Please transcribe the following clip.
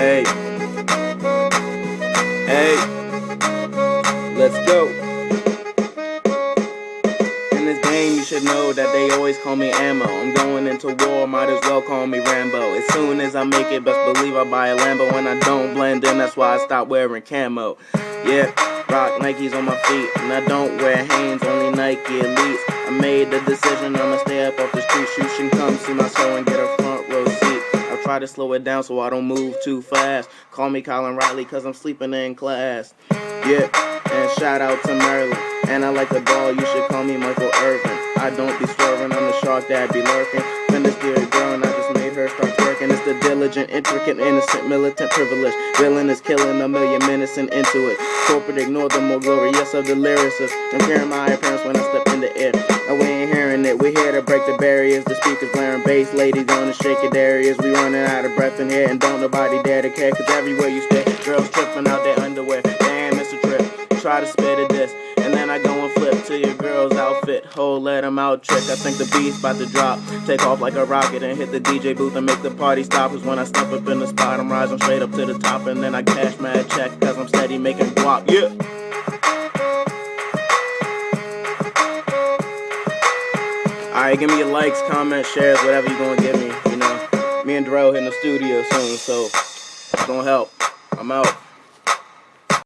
Hey, hey, let's go. In this game, you should know that they always call me ammo. I'm going into war, might as well call me Rambo. As soon as I make it, best believe I buy a Lambo. When I don't blend in, that's why I stop wearing camo. Yeah, rock Nikes on my feet, and I don't wear Hanes, only Nike Elites. I made the decision, I'ma stay up off the streets. You should come see my show and get a front row seat. I'll try to slow it down so I don't move too fast. Call me Colin Riley, cause I'm sleeping in class. Yeah, and shout out to Maryland. And I like the ball, you should call me Michael Irvin. I don't be swerving, I'm the shark that be lurking. Finished the girl and I just made her start twerking. It's the diligent, intricate, innocent, militant privilege. Villain is killing a million menacing into it. Corporate ignore the more glorious of the lyricists. I'm hearing my appearance when I step in the air. And we ain't hearing it, we're here to break the barriers. The speakers blaring bass, ladies on the shaking areas. We running out of breath in here and don't nobody dare to care. Cause everywhere you stay, girls tripping out their underwear. Damn, it's a trip, try to spit a diss. And then I go and flip to your girl's outfit. Whole let 'em out trick. I think the beat's about to drop. Take off like a rocket and hit the DJ booth and make the party stop. Cause when I step up in the spot, I'm rising straight up to the top. And then I cash my check cause I'm steady making guap. Yeah. Alright, give me your likes, comments, shares, whatever you gonna give me. You know, me and Darrell hitting the studio soon, so it's gonna help. I'm out.